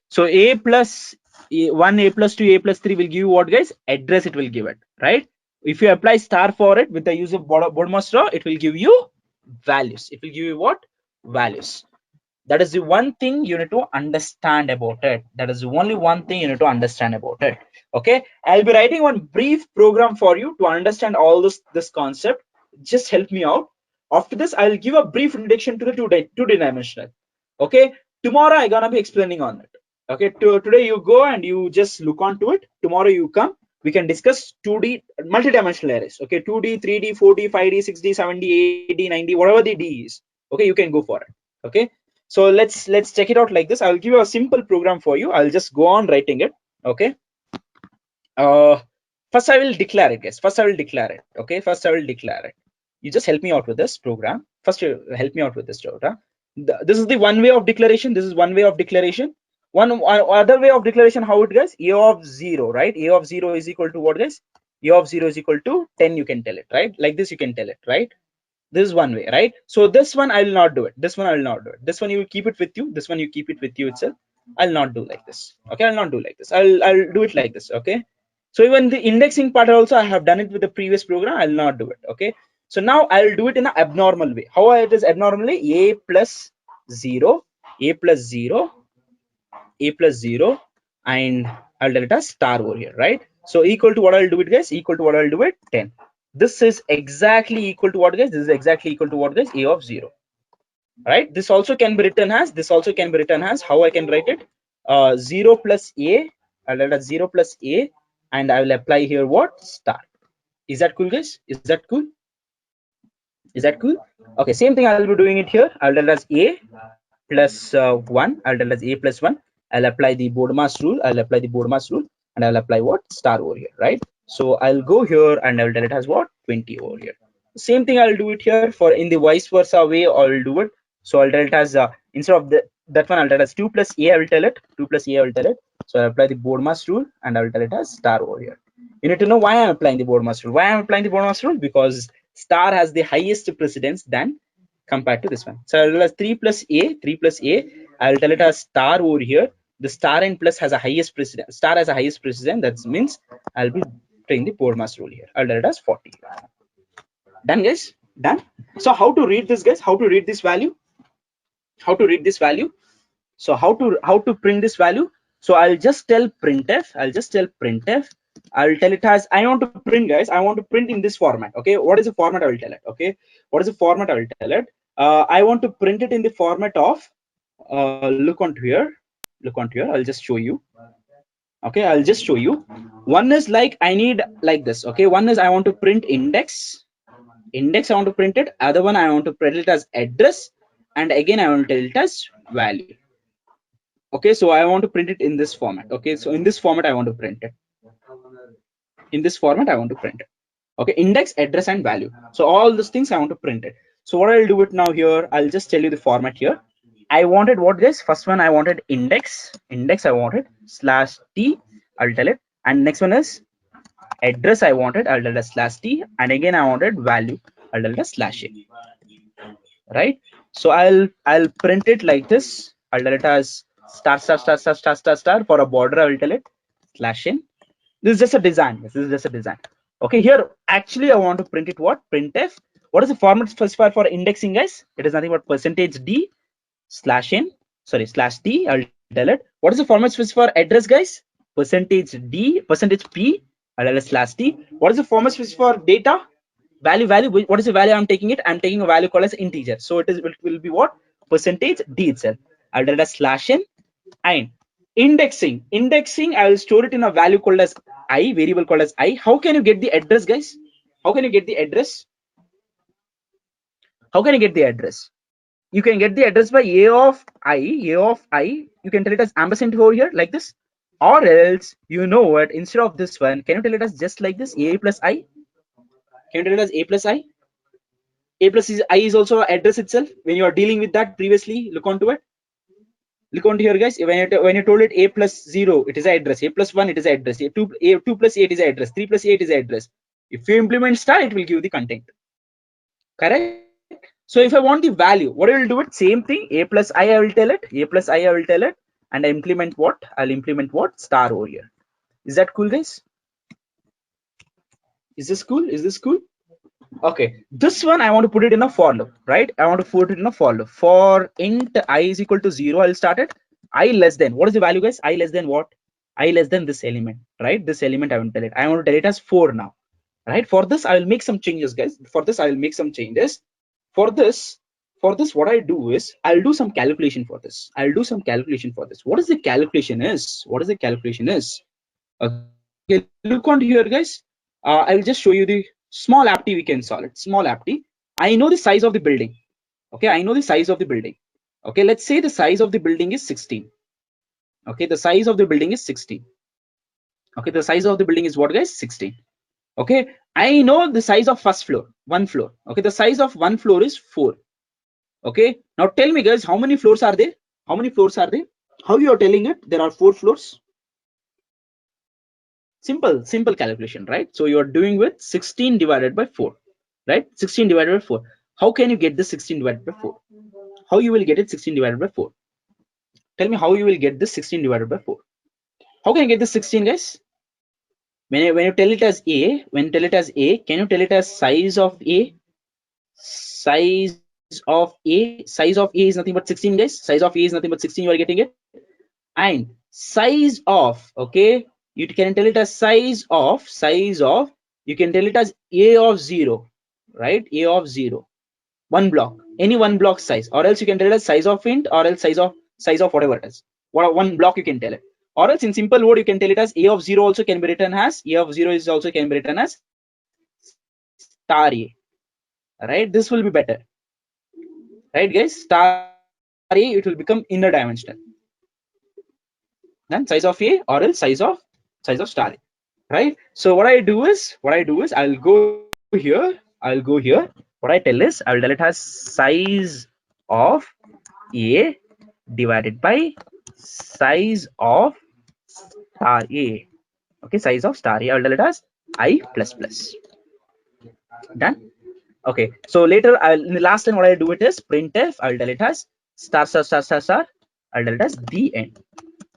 So a plus 1, a plus 2, a plus 3 will give you what, guys? Address it will give it, right? If you apply star for it with the use of Bodmas law, it will give you values. It will give you what? Values. That is the one thing you need to understand about it. That is the only one thing you need to understand about it. Okay, I'll be writing one brief program for you to understand all this concept. Just help me out. After this, I'll give a brief introduction to the two-dimensional. Okay, tomorrow I'm gonna be explaining on it. Okay, today you go and you just look onto it. Tomorrow you come, we can discuss 2D multi-dimensional arrays. Okay, 2D, 3D, 4D, 5D, 6D, 7D, 8D, 9D, whatever the D is. Okay, you can go for it. Okay, so let's check it out like this. I'll give you a simple program for you. I'll just go on writing it. Okay, first I will declare it, guys. First I will declare it. Okay, first I will declare it. You just help me out with this program. First you help me out with this program. This is the one way of declaration. This is one way of declaration. One other way of declaration, how it goes? A of 0, right? A of 0 is equal to what, guys? A of 0 is equal to 10. You can tell it, right? Like this you can tell it, right? This is one way, right? So this one I will not do it. This one I will not do it. This one you will keep it with you. This one you keep it with you itself. I'll not do like this. Okay, I'll not do like this. I'll do it like this. Okay, so even the indexing part also I have done it with the previous program. I'll not do it. Okay, so now I'll do it in an abnormal way. How it is abnormally? A plus 0, a plus 0, a plus 0, and I'll tell it as star over here, right? So equal to what I'll do it, guys? Equal to what I'll do it? 10. This is exactly equal to what, guys? This is exactly equal to what, guys? A of 0, right? This also can be written as, this also can be written as, how I can write it? 0 plus a, I'll write as 0 plus a, and I will apply here what? Star. Is that cool, guys? Is that cool? Is that cool? Okay, same thing I'll be doing it here. I'll tell as a plus 1. I'll tell as a plus 1. I'll apply the Bodmas rule. I'll apply the Bodmas rule, and I'll apply what? Star over here, right? So I'll go here and I'll tell it as what? 20 over here. Same thing I'll do it here for in the vice versa way. I'll do it. So I'll tell it as instead of that one, I'll tell it as 2 plus a. I will tell it 2 plus a. I will tell it. So I'll apply the Bodmas rule and I will tell it as star over here. You need to know why I'm applying the Bodmas rule. Why I'm applying the Bodmas rule? Because star has the highest precedence than compared to this one. So I'll tell as 3 plus a, 3 plus a. I'll tell it as star over here. The star and plus has a highest precedence. Star has a highest precedence. That means I'll be playing the Bodmas rule here. I'll tell it as 40. Done, guys? Done. So how to read this, guys? How to read this value? How to read this value? So how to print this value? So I'll just tell printf. I'll just tell printf. I'll tell it as I want to print, guys. I want to print in this format. Okay, what is the format? I will tell it. Okay, what is the format? I will tell it. I want to print it in the format of look onto here. Look onto here. I'll just show you. Okay, I'll just show you. One is like I need like this. Okay, one is I want to print index. Index I want to print it. Other one I want to print it as address, and again I want to tell it as value. Okay, so I want to print it in this format. Okay, so in this format I want to print it. In this format I want to print it. Okay, index, address, and value. So all these things I want to print it. So what I'll do it now here, I'll just tell you the format here. I wanted what guys? First one I wanted index I wanted slash t, I'll tell it, and next one is address I wanted, I'll tell it slash t, and again I wanted value, I'll tell it slash a, right? So I'll print it like this. I'll tell it as star star star star star star star. For a border I will tell it slash in. This is just a design. This is just a design. Okay, here actually I want to print it what? Printf. What is the format specifier for indexing, guys? It is nothing but percentage d slash in, sorry, slash t, I'll tell it. What is the format specifier for address, guys? Percentage d, percentage p, I'll tell it slash t. What is the format specifier for data? Value, what is the value I'm taking it? I'm taking a value called as integer. So it will be what? Percentage d itself. I'll tell it as slash in. And indexing I will store it in a value called as I, variable called as I. How can you get the address, guys? How can you get the address? How can you get the address? You can get the address by a of I. You can tell it as ampersand over here like this, or else you know what, instead of this one, can you tell it as just like this, a plus I? Can you tell it as a plus I? A plus I is also address itself. When you are dealing with that previously, look onto it. Look onto here, guys. When you told it a plus 0, it is address. A plus 1, it is address. A2 plus 8 is address. 3 plus 8 is address. If you implement star, it will give the content. Correct? So if I want the value, what I will do it? Same thing. A plus I will tell it. A plus I will tell it. And I implement what? I'll implement what? Star over here. Is that cool, guys? Is this cool? Is this cool? Okay, this one I want to put it in a for loop, right? I want to put it in a for loop. For int I is equal to 0, I'll start it. I less than, what is the value, guys? I less than what? I less than this element, right? This element I want to tell it. I want to tell it as 4 now, right? For this I will make some changes, guys. For this I will make some changes. For this, what I do is I'll do some calculation for this. I'll do some calculation for this. What is the calculation is? What is the calculation is? Okay, look on here, guys. I will just show you the small aptly we can solve it. Small aptly. I know the size of the building. Okay, I know the size of the building. Okay, let's say the size of the building is 16. Okay, the size of the building is 16. Okay, the size of the building is what, guys? 16. Okay, I know the size of first floor, one floor. Okay, the size of one floor is 4. Okay, now tell me, guys, how many floors are there? How many floors are there? How you are telling it? There are 4 floors. Simple calculation, right? So you are doing with 16 divided by 4, right? 16 divided by 4. How can you get this 16 divided by 4? How you will get it 16 divided by 4? Tell me how you will get this 16 divided by 4. How can you get this 16, guys? When you tell it as a, can you tell it as size of a? Size of a is nothing but 16, guys. Size of a is nothing but 16. You are getting it. And size of, okay, you can tell it as size of, you can tell it as a of 0, right? A of 0, one block, any one block size, or else you can tell it as size of int, or else size of whatever it is. What one block you can tell it, or else in simple word you can tell it as a of 0 also can be written as, a of 0 is also can be written as star a, right? This will be better, right, guys? Star a, it will become inner dimensional. Then size of a, or else size of star a, right? So what I do is I'll go here. What I tell is I'll tell it as size of a divided by size of star a. Okay, size of star a. I'll tell it as I plus plus. Done. Okay. So later, in the last line, what I do it is printf. I'll tell it as star star star star star. I'll tell it as the end.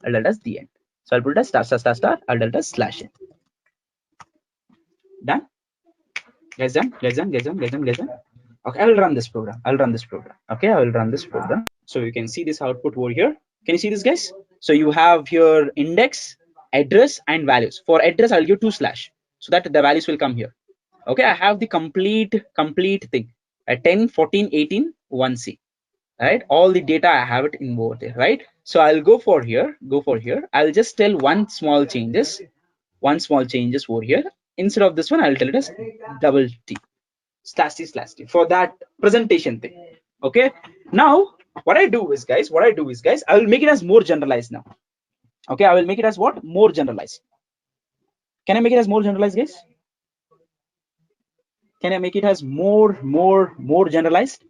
I'll tell it as the end. So I'll put it as star star star star. I'll tell it as slash n. Done. Guys done. Okay, I will run this program. Okay, I will run this program. So you can see this output over here. Can you see this, guys? So you have here index, address, and values. For address, I'll give 2 slash so that the values will come here. Okay, I have the complete thing at 10, 14, 18, 1C. Right, all the data I have it in over there, right? So I'll go for here. I'll just tell one small changes over here. Instead of this one, I'll tell it as double T slash T for that presentation thing. Okay, now what I do is, guys, I will make it as more generalized now. Okay, I will make it as what? More generalized. Can I make it as more generalized, guys? Can I make it as more generalized?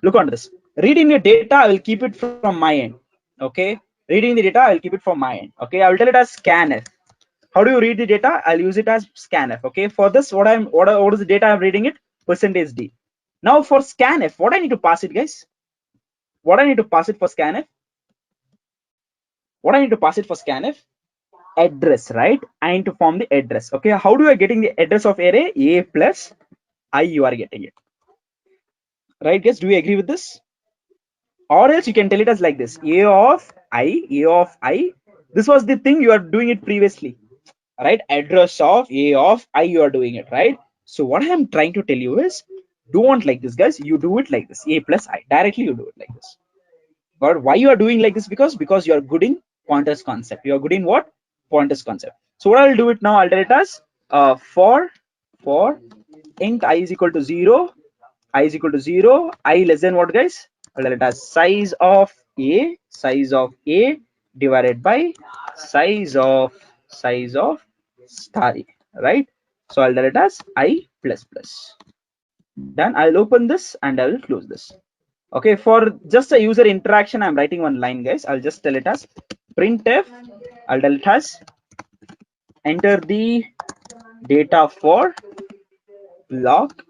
Look on this. Reading the data, I will keep it from my end. Okay, reading the data, I'll keep it from my end. Okay, I will tell it as scanf. How do you read the data? I'll use it as scanf. Okay, for this, what is the data I'm reading it? Percentage D. Now for scanf, what I need to pass it, guys? What I need to pass it for scanf? What I need to pass it for scanf? Address, right? I need to form the address. Okay, how do I getting the address of array? A plus I, you are getting it. Right, guys? Do you agree with this? Or else you can tell it as like this: a of I. This was the thing you are doing it previously, right? Address of a of I, you are doing it, right? So what I'm trying to tell you is, don't like this, guys. You do it like this: a plus I. Directly you do it like this. But why you are doing like this? Because you are good in pointers concept. You are good in what? Pointers concept. So what I'll do it now, I'll tell it as for int I is equal to 0, I is equal to 0, I less than what, guys? I'll tell it as size of a divided by size of star a, right? So I'll tell it as I plus plus. Then I'll open this and I will close this. Okay, for just a user interaction, I'm writing one line, guys. I'll just tell it as printf. I'll tell it as enter the data for block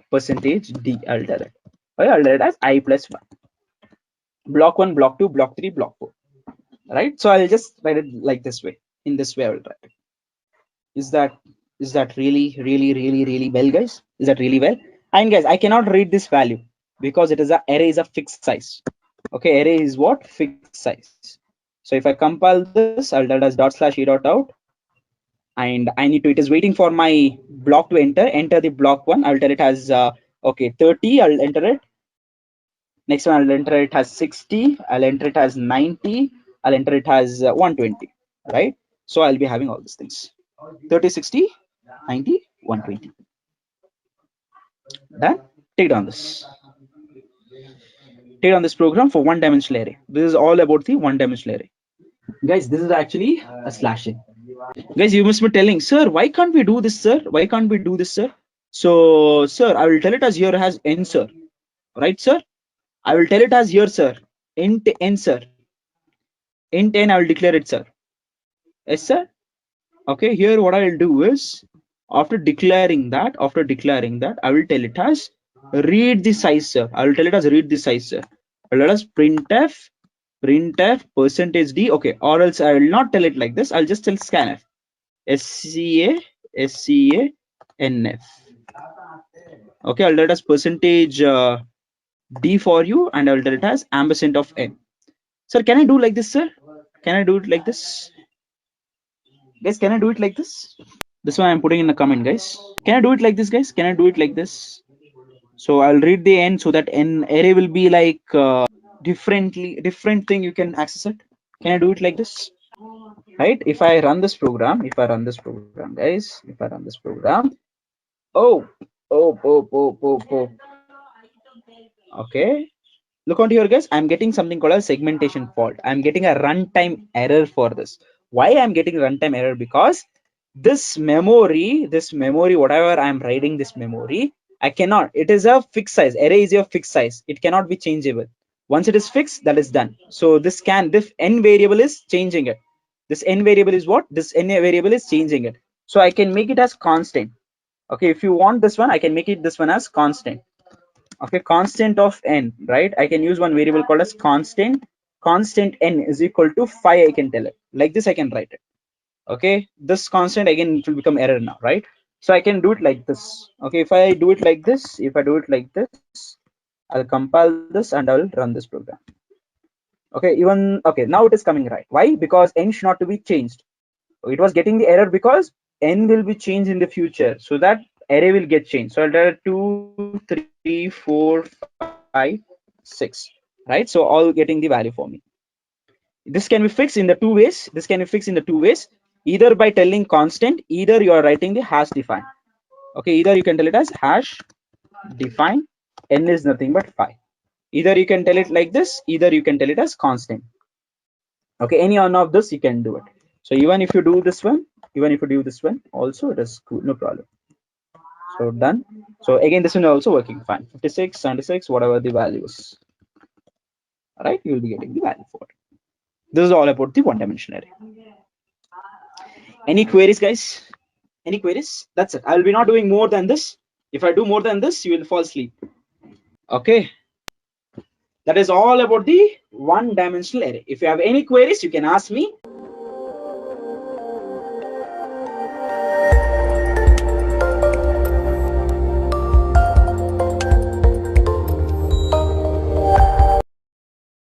percentage D. I'll tell it. Okay, I'll tell it as I plus 1. Block 1, block 2, block 3, block 4. Right? So I'll just write it like this way. In this way, I will write it. Is that really well, guys? Is that really well? And guys, I cannot read this value because array is a fixed size. Okay, array is what? Fixed size. So if I compile this, I'll tell it as /a.out, and I need to, it is waiting for my block to enter the block 1. I'll tell it as okay, 30. I'll enter it. Next one, I'll enter it as 60. I'll enter it as 90. I'll enter it as 120. Right? So I'll be having all these things: 30, 60, 90, 120. Then take down this. Take down this program for one-dimensional array. This is all about the one-dimensional array. Guys, this is actually a slashing. Guys, you must be telling, sir, why can't we do this, sir? Why can't we do this, sir? So, sir, I will tell it as here has n, sir. Right, sir? I will tell it as here, sir. Int n, sir. Int n, I will declare it, sir. Yes, sir. Okay, here what I will do is, after declaring that, I will tell it as read the size, sir. I will tell it as read the size, sir. Let us printf percentage D. Okay, or else I will not tell it like this. I'll just tell scanf SCANF. Okay, I'll tell it as percentage D for you, and I'll tell it as ampersand of n. Sir, can I do like this, sir? Can I do it like this? Guys, can I do it like this? This one I'm putting in the comment, guys. Can I do it like this, guys? Can I do it like this? So I'll read the n so that n array will be like different thing you can access it. Can I do it like this? Right? If I run this program, guys, if I run this program, oh, okay. Look on here, guys. I'm getting something called a segmentation fault. I'm getting a runtime error for this. Why I'm getting runtime error? Because this memory, whatever I'm writing this memory, I cannot. It is a fixed size. Array is a fixed size. It cannot be changeable. Once it is fixed, that is done. So this n variable is changing it. This n variable is what? This n variable is changing it. So I can make it as constant. Okay, if you want this one, I can make it this one as constant. Okay, constant of n, right? I can use one variable called as constant n is equal to 5. I can tell it like this. I can write it. Okay, this constant again, it will become error now, right? So I can do it like this. Okay, if I do it like this, I'll compile this and I will run this program. Okay, okay, now it is coming right. Why? Because n should not to be changed. It was getting the error because n will be changed in the future, so that array will get changed. So I'll tell 2, 3, 4, 5, 6, right? So all getting the value for me. This can be fixed in the two ways. Either by telling constant, either you are writing the hash define. Okay, either you can tell it as hash define, n is nothing but 5. Either you can tell it like this, either you can tell it as constant. Okay, any one of this you can do it. So even if you do this one, also it is cool, no problem. So done. So again, this one also working fine. 56, 76, whatever the values. All right, you will be getting the value for it. This is all about the one-dimensional array. Any queries, guys? Any queries? That's it. I will be not doing more than this. If I do more than this, you will fall asleep. Okay. That is all about the one-dimensional array. If you have any queries, you can ask me.